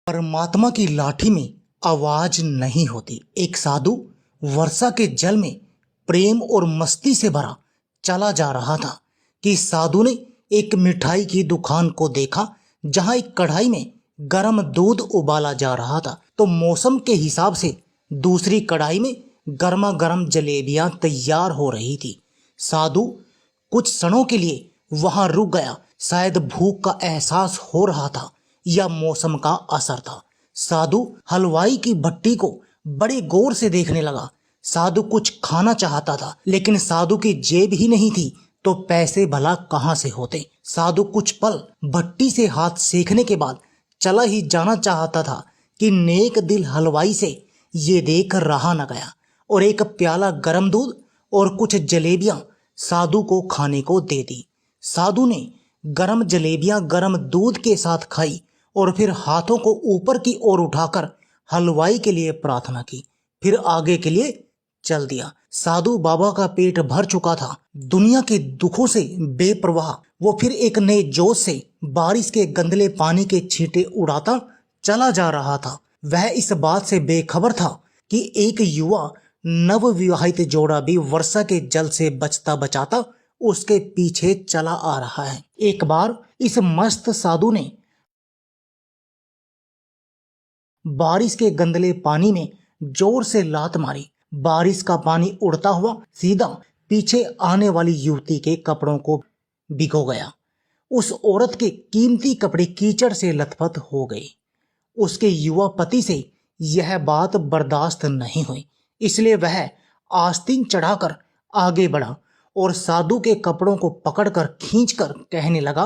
परमात्मा की लाठी में आवाज नहीं होती। एक साधु वर्षा के जल में प्रेम और मस्ती से भरा चला जा रहा था कि साधु ने एक मिठाई की दुकान को देखा जहां एक कढ़ाई में गर्म दूध उबाला जा रहा था, तो मौसम के हिसाब से दूसरी कढ़ाई में गर्मा गर्म जलेबियां तैयार हो रही थी। साधु कुछ क्षणों के लिए वहां रुक गया। शायद भूख का एहसास हो रहा था या मौसम का असर था। साधु हलवाई की भट्टी को बड़े गौर से देखने लगा। साधु कुछ खाना चाहता था, लेकिन साधु की जेब ही नहीं थी तो पैसे भला कहां से होते। साधु कुछ पल भट्टी से हाथ सेकने के बाद चला ही जाना चाहता था कि नेक दिल हलवाई से ये देख रहा न गया और एक प्याला गर्म दूध और कुछ जलेबियां साधु को खाने को दे दी। साधु ने गर्म जलेबियां गर्म दूध के साथ खाई और फिर हाथों को ऊपर की ओर उठाकर हलवाई के लिए प्रार्थना की, फिर आगे के लिए चल दिया। साधु बाबा का पेट भर चुका था। दुनिया के दुखों से बेपरवाह वो फिर एक नए जोश से बारिश के गंदले पानी के छींटे उड़ाता चला जा रहा था। वह इस बात से बेखबर था कि एक युवा नवविवाहित जोड़ा भी वर्षा के जल से बचता बचाता उसके पीछे चला आ रहा है। एक बार इस मस्त साधु ने बारिश के गंदले पानी में जोर से लात मारी। बारिश का पानी उड़ता हुआ सीधा पीछे आने वाली युवती के कपड़ों को भिगो गया। उस औरत के कीमती कपड़े कीचड़ से लथपथ हो गए। उसके युवा पति से यह बात बर्दाश्त नहीं हुई, इसलिए वह आस्तीन चढ़ाकर आगे बढ़ा और साधु के कपड़ों को पकड़कर खींचकर कहने लगा,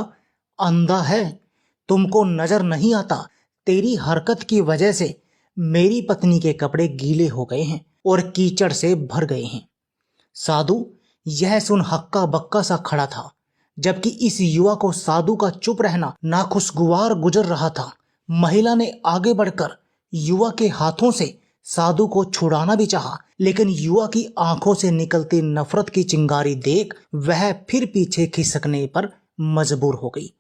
अंधा है, तुमको नजर नहीं आता? तेरी हरकत की वजह से मेरी पत्नी के कपड़े गीले हो गए हैं और कीचड़ से भर गए हैं। साधु यह सुन हक्का बक्का सा खड़ा था, जबकि इस युवा को साधु का चुप रहना नाखुशगवार गुजर रहा था। महिला ने आगे बढ़कर युवा के हाथों से साधु को छुड़ाना भी चाहा, लेकिन युवा की आंखों से निकलती नफरत की चिंगारी देख वह फिर पीछे खिसकने पर मजबूर हो गई।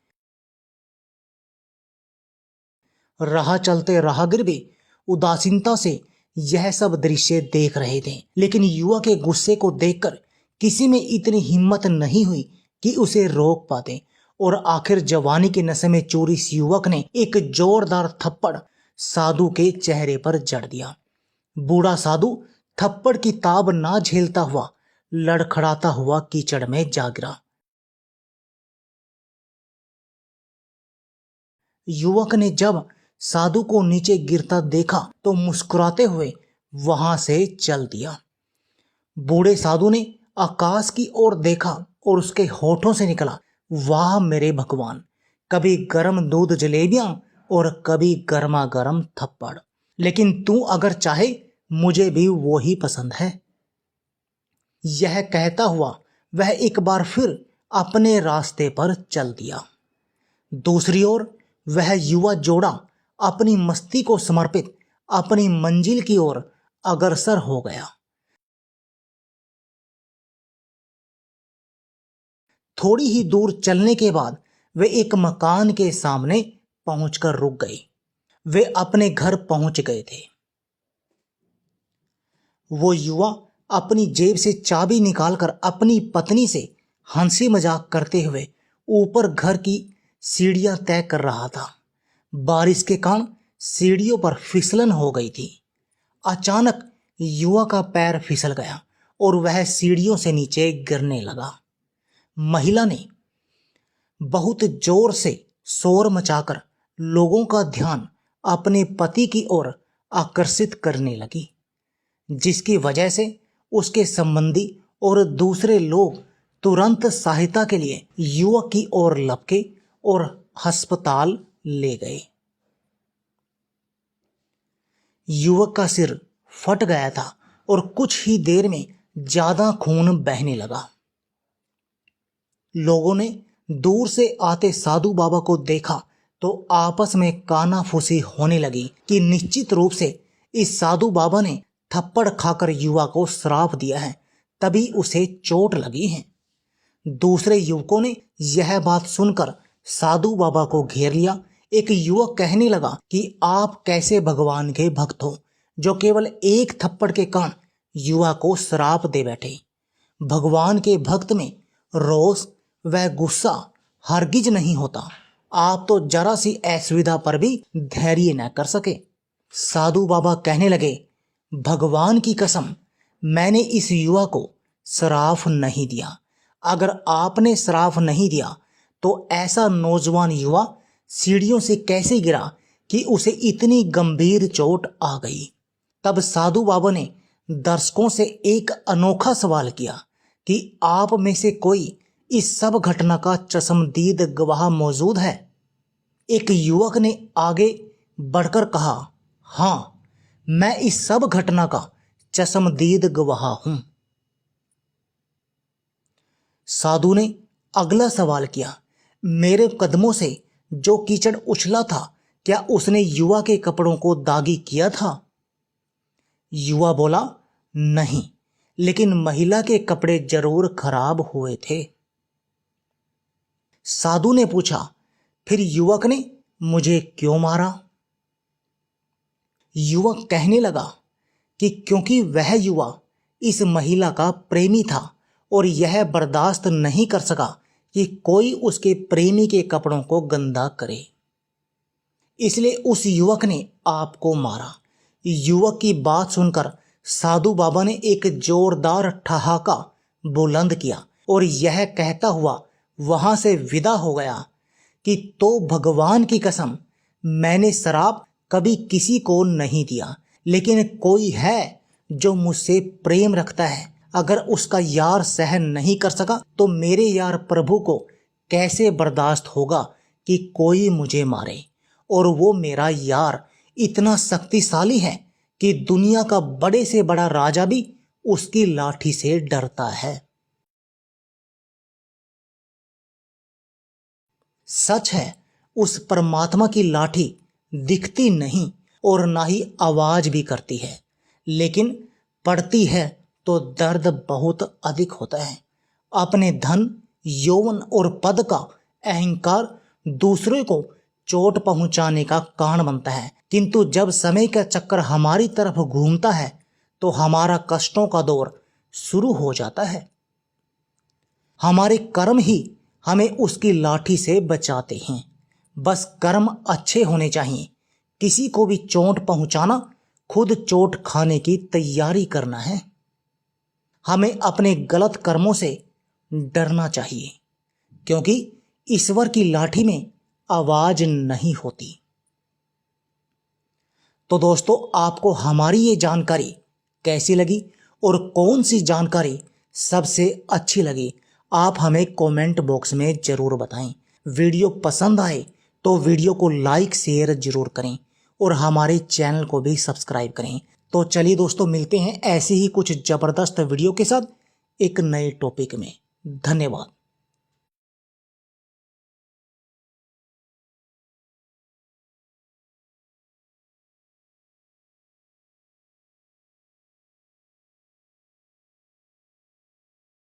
राह चलते राहगीर भी उदासीनता से यह सब दृश्य देख रहे थे, लेकिन युवा के गुस्से को देखकर किसी में इतनी हिम्मत नहीं हुई कि उसे रोक पाते, और आखिर जवानी के नशे में चूर इस युवक ने एक जोरदार थप्पड़ साधु के चेहरे पर जड़ दिया। बूढ़ा साधु थप्पड़ की ताब ना झेलता हुआ लड़खड़ाता हुआ कीचड़ में जा गिरा। युवक ने जब साधु को नीचे गिरता देखा तो मुस्कुराते हुए वहां से चल दिया। बूढ़े साधु ने आकाश की ओर देखा और उसके होठों से निकला, वाह मेरे भगवान, कभी गर्म दूध जलेबियां और कभी गर्मा गर्म थप्पड़, लेकिन तू अगर चाहे मुझे भी वो ही पसंद है। यह कहता हुआ वह एक बार फिर अपने रास्ते पर चल दिया। दूसरी ओर वह युवा जोड़ा अपनी मस्ती को समर्पित अपनी मंजिल की ओर अग्रसर हो गया। थोड़ी ही दूर चलने के बाद वे एक मकान के सामने पहुंचकर रुक गए। वे अपने घर पहुंच गए थे। वो युवा अपनी जेब से चाबी निकालकर अपनी पत्नी से हंसी मजाक करते हुए ऊपर घर की सीढ़ियां तय कर रहा था। बारिश के कारण सीढ़ियों पर फिसलन हो गई थी। अचानक युवा का पैर फिसल गया और वह सीढ़ियों से नीचे गिरने लगा। महिला ने बहुत जोर से शोर मचाकर लोगों का ध्यान अपने पति की ओर आकर्षित करने लगी, जिसकी वजह से उसके संबंधी और दूसरे लोग तुरंत सहायता के लिए युवक की ओर लपके और अस्पताल ले गए। युवक का सिर फट गया था और कुछ ही देर में ज्यादा खून बहने लगा। लोगों ने दूर से आते साधु बाबा को देखा तो आपस में कानाफूसी होने लगी कि निश्चित रूप से इस साधु बाबा ने थप्पड़ खाकर युवा को श्राप दिया है, तभी उसे चोट लगी है। दूसरे युवकों ने यह बात सुनकर साधु बाबा को घेर लिया। एक युवक कहने लगा कि आप कैसे भगवान के भक्त हो जो केवल एक थप्पड़ के कारण युवा को श्राप दे बैठे। भगवान के भक्त में रोष व गुस्सा हरगिज नहीं होता। आप तो जरा सी असुविधा पर भी धैर्य न कर सके। साधु बाबा कहने लगे, भगवान की कसम, मैंने इस युवा को श्राप नहीं दिया। अगर आपने श्राप नहीं दिया तो ऐसा नौजवान युवा सीढ़ियों से कैसे गिरा कि उसे इतनी गंभीर चोट आ गई। तब साधु बाबा ने दर्शकों से एक अनोखा सवाल किया कि आप में से कोई इस सब घटना का चश्मदीद गवाह मौजूद है। एक युवक ने आगे बढ़कर कहा, हाँ, मैं इस सब घटना का चश्मदीद गवाह हूं। साधु ने अगला सवाल किया, मेरे कदमों से जो कीचड़ उछला था, क्या उसने युवा के कपड़ों को दागी किया था? युवा बोला, नहीं, लेकिन महिला के कपड़े जरूर खराब हुए थे। साधु ने पूछा, फिर युवक ने मुझे क्यों मारा? युवक कहने लगा कि क्योंकि वह युवा इस महिला का प्रेमी था और यह बर्दाश्त नहीं कर सका कि कोई उसके प्रेमी के कपड़ों को गंदा करे, इसलिए उस युवक ने आपको मारा। युवक की बात सुनकर साधु बाबा ने एक जोरदार ठहाका बुलंद किया और यह कहता हुआ वहां से विदा हो गया कि तो भगवान की कसम, मैंने श्राप कभी किसी को नहीं दिया, लेकिन कोई है जो मुझसे प्रेम रखता है। अगर उसका यार सहन नहीं कर सका तो मेरे यार प्रभु को कैसे बर्दाश्त होगा कि कोई मुझे मारे। और वो मेरा यार इतना शक्तिशाली है कि दुनिया का बड़े से बड़ा राजा भी उसकी लाठी से डरता है। सच है, उस परमात्मा की लाठी दिखती नहीं और ना ही आवाज भी करती है, लेकिन पड़ती है तो दर्द बहुत अधिक होता है। अपने धन, यौवन और पद का अहंकार दूसरे को चोट पहुंचाने का कारण बनता है, किंतु जब समय का चक्कर हमारी तरफ घूमता है तो हमारा कष्टों का दौर शुरू हो जाता है। हमारे कर्म ही हमें उसकी लाठी से बचाते हैं। बस कर्म अच्छे होने चाहिए। किसी को भी चोट पहुंचाना, खुद चोट खाने की तैयारी करना है। हमें अपने गलत कर्मों से डरना चाहिए, क्योंकि ईश्वर की लाठी में आवाज नहीं होती। तो दोस्तों, आपको हमारी ये जानकारी कैसी लगी और कौन सी जानकारी सबसे अच्छी लगी, आप हमें कमेंट बॉक्स में जरूर बताएं। वीडियो पसंद आए तो वीडियो को लाइक शेयर जरूर करें और हमारे चैनल को भी सब्सक्राइब करें। तो चलिए दोस्तों, मिलते हैं ऐसे ही कुछ ज़बरदस्त वीडियो के साथ एक नए टॉपिक में। धन्यवाद।